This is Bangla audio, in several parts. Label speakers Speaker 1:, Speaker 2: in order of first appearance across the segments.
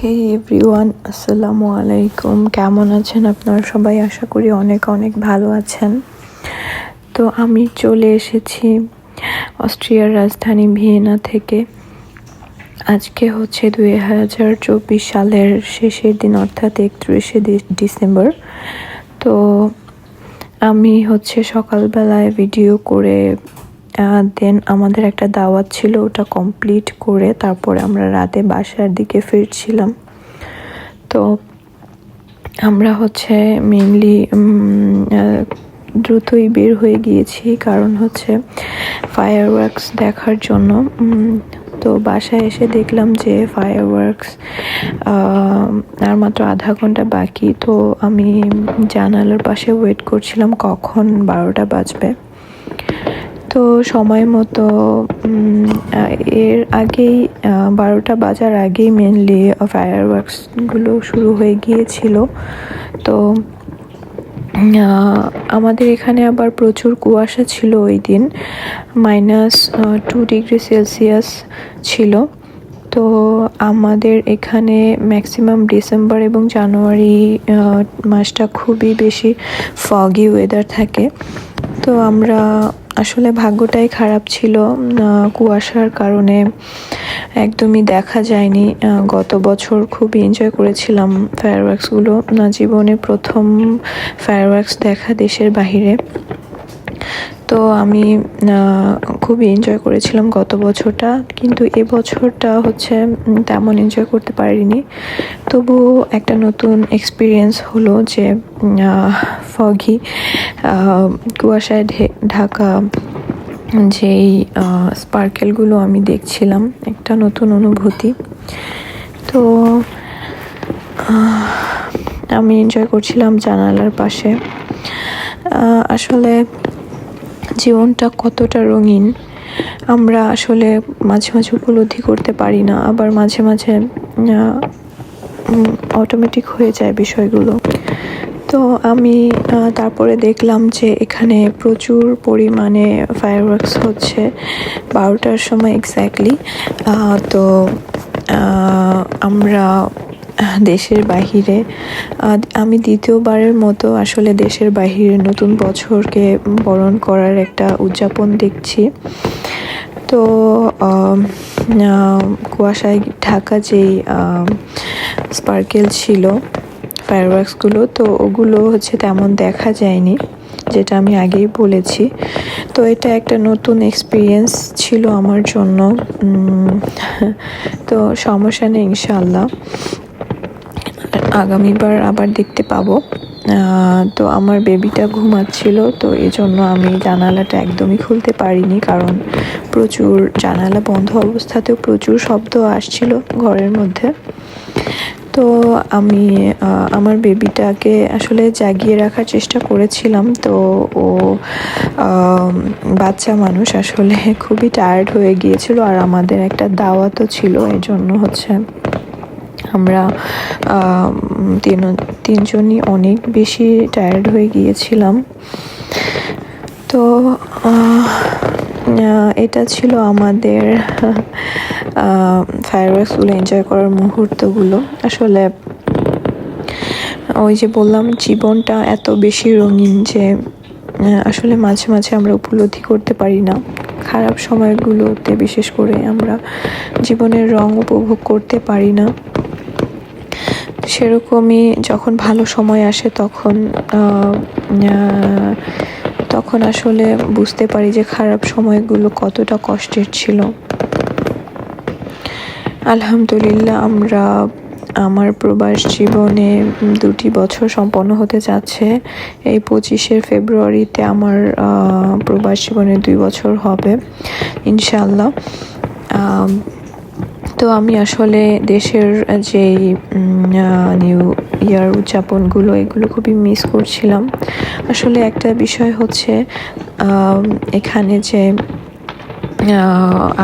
Speaker 1: হে এভরিওয়ান, আসসালামু আলাইকুম। কেমন আছেন আপনারা সবাই? আশা করি অনেক অনেক ভালো আছেন। তো আমি চলে এসেছি অস্ট্রিয়ার রাজধানী ভিয়েনা থেকে। আজকে হচ্ছে 2024 সালের শেষের দিন, অর্থাৎ 31শে ডিসেম্বর। তো আমি হচ্ছে সকালবেলায় ভিডিও করে দেন আমাদের একটা দাওয়াত ছিল, ওটা কমপ্লিট করে তারপরে আমরা রাতে বাসার দিকে ফিরছিলাম। তো আমরা হচ্ছে মেইনলি দ্রুতই বের হয়ে গিয়েছি, কারণ হচ্ছে ফায়ারওয়ার্কস দেখার জন্য। তো বাসায় এসে দেখলাম যে ফায়ারওয়ার্কস আর মাত্র আধা ঘন্টা বাকি। তো আমি জানালার পাশে ওয়েট করছিলাম কখন 12টা বাজবে। তো সময় মতো এর আগেই 12টা বাজার আগেই মেনলি ফায়ারওয়ার্কসগুলো শুরু হয়ে গিয়েছিল। তো আমাদের এখানে আবার প্রচুর কুয়াশা ছিল ওই দিন, -2°C ছিল। তো আমাদের এখানে ম্যাক্সিমাম ডিসেম্বর এবং জানুয়ারি মাসটা খুবই বেশি ফগি ওয়েদার থাকে। তো আমরা আসলে ভাগ্যটাই খারাপ ছিল, কুয়াশার কারণে একদমই দেখা যায়নি। গত বছর খুবই এনজয় করেছিলাম ফায়ারওয়ার্কসগুলো, জীবনে প্রথম ফায়ারওয়ার্কস দেখা দেশের বাহিরে। তো আমি খুবই এনজয় করেছিলাম গত বছরটা, কিন্তু এবছরটা হচ্ছে তেমন এনজয় করতে পারিনি। তবুও একটা নতুন এক্সপিরিয়েন্স হলো যে ফগি কুয়াশায় ঢাকা যেই স্পার্কেলগুলো আমি দেখছিলাম, একটা নতুন অনুভূতি। তো আমি এনজয় করছিলাম জানালার পাশে। আসলে জীবনটা কতটা রঙিন আমরা আসলে মাঝে মাঝে উপলব্ধি করতে পারি না, আবার মাঝে মাঝে অটোমেটিক হয়ে যায় বিষয়গুলো। তো আমি তারপরে দেখলাম যে এখানে প্রচুর পরিমাণে ফায়ারওয়ার্কস হচ্ছে 12টার সময় এক্স্যাক্টলি। তো আমরা দেশের বাহিরে, আমি দ্বিতীয়বারের মতো আসলে দেশের বাহিরে নতুন বছরকে বরণ করার একটা উদযাপন দেখছি। তো কুয়াশায় ঢাকা যেই স্পার্কেল ছিল ফায়ারওয়ার্কসগুলো, তো ওগুলো হচ্ছে তেমন দেখা যায়নি, যেটা আমি আগেই বলেছি। তো এটা একটা নতুন এক্সপিরিয়েন্স ছিল আমার জন্য। তো সমস্যা নেই, ইনশাআল্লাহ আগামীবার আবার দেখতে পাবো। তো আমার বেবিটা ঘুমাচ্ছিল, তো এই জন্য আমি জানালাটা একদমই খুলতে পারিনি, কারণ প্রচুর জানালা বন্ধ অবস্থাতেও প্রচুর শব্দ আসছিল ঘরের মধ্যে। তো আমি আমার বেবিটাকে আসলে জাগিয়ে রাখার চেষ্টা করেছিলাম। তো ও বাচ্চা মানুষ আসলে খুবই টায়ার্ড হয়ে গিয়েছিল, আর আমাদের একটা দাওয়াতও ছিল, এই জন্য হচ্ছে আমরা তিনজনই অনেক বেশি টায়ার্ড হয়ে গিয়েছিলাম। তো এটা ছিল আমাদের ফায়ারওয়ার্কসগুলো এনজয় করার মুহূর্তগুলো। আসলে ওই যে বললাম, জীবনটা এত বেশি রঙিন যে আসলে মাঝে মাঝে আমরা উপলব্ধি করতে পারি না। খারাপ সময়গুলোতে বিশেষ করে আমরা জীবনের রং উপভোগ করতে পারি না। সেরকমই যখন ভালো সময় আসে তখন আসলে বুঝতে পারি যে খারাপ সময়গুলো কতটা কষ্টের ছিল। আলহামদুলিল্লাহ, আমার প্রবাস জীবনে 2টি বছর সম্পন্ন হতে যাচ্ছে। এই 25শে ফেব্রুয়ারিতে আমার প্রবাস জীবনে 2 বছর হবে ইনশাআল্লাহ। তো আমি আসলে দেশের যেই নিউ ইয়ার উদযাপনগুলো, এগুলো খুবই মিস করছিলাম। আসলে একটা বিষয় হচ্ছে এখানে যে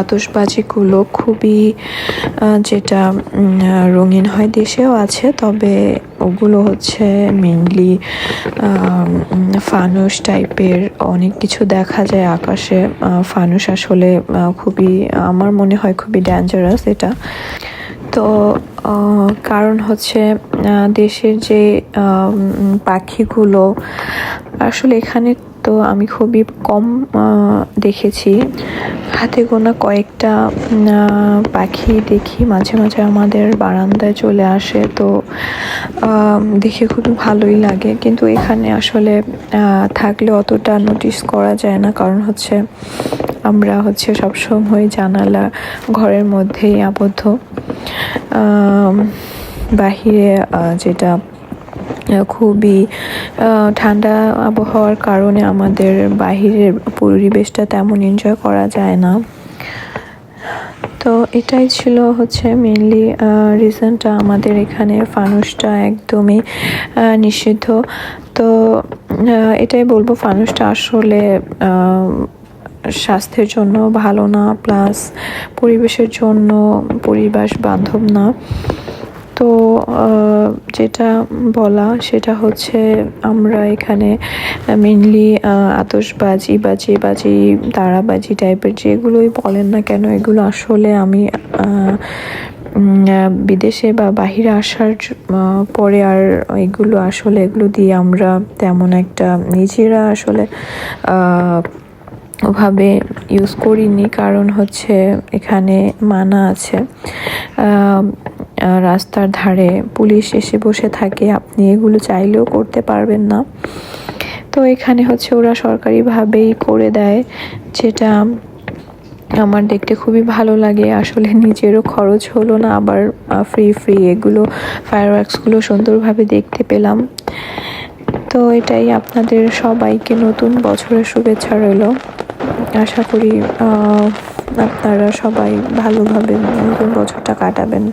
Speaker 1: আতশবাজিগুলো খুবই যেটা রঙিন হয়, দেশেও আছে, তবে ওগুলো হচ্ছে মেইনলি ফানুস টাইপের অনেক কিছু দেখা যায় আকাশে। ফানুস আসলে খুবই, আমার মনে হয় খুবই ডেঞ্জারাস এটা। তো কারণ হচ্ছে দেশের যে পাখিগুলো আসলে এখানে তো আমি খুবই কম দেখেছি, হাতে গোনা কয়েকটা পাখি দেখি মাঝে মাঝে আমাদের বারান্দায় চলে আসে। তো দেখে খুবই ভালোই লাগে, কিন্তু এখানে আসলে থাকলে অতটা নোটিস করা যায় না, কারণ হচ্ছে আমরা হচ্ছে সবসময় জানালা ঘরের মধ্যেই আবদ্ধ। বাহিরে যেটা খুবই ঠান্ডা আবহাওয়ার কারণে আমাদের বাহিরের পরিবেশটা তেমন এনজয় করা যায় না। তো এটাই ছিল হচ্ছে মেইনলি রিজনটা, আমাদের এখানে ফানুসটা একদমই নিষিদ্ধ। তো এটাই বলবো, ফানুসটা আসলে স্বাস্থ্যের জন্য ভালো না, প্লাস পরিবেশের জন্য পরিবেশ বান্ধব না। তো যেটা বলা সেটা হচ্ছে আমরা এখানে মেনলি আতশবাজি বা বাজি তারাবাজি টাইপের যেগুলোই বলেন না কেন, এগুলো আসলে আমি বিদেশে বা বাহিরে আসার পরে আর এগুলো দিয়ে আমরা তেমন একটা নিজেরা আসলে ওভাবে ইউজ করিনি, কারণ হচ্ছে এখানে মানা আছে। রাস্তার ধারে পুলিশ এসে বসে থাকে, আপনি এগুলো চাইলেও করতে পারবেন না। তো এখানে হচ্ছে ওরা সরকারিভাবেই করে দেয়, যেটা আমার দেখতে খুবই ভালো লাগে। আসলে নিজেরও খরচ হলো না, আবার ফ্রি এগুলো ফায়ারওয়ার্কসগুলো সুন্দরভাবে দেখতে পেলাম। তো এটাই, আপনাদের সবাইকে নতুন বছরের শুভেচ্ছা রইল। আশা করি আপনারা সবাই ভালোভাবে নতুন বছরটা কাটাবেন।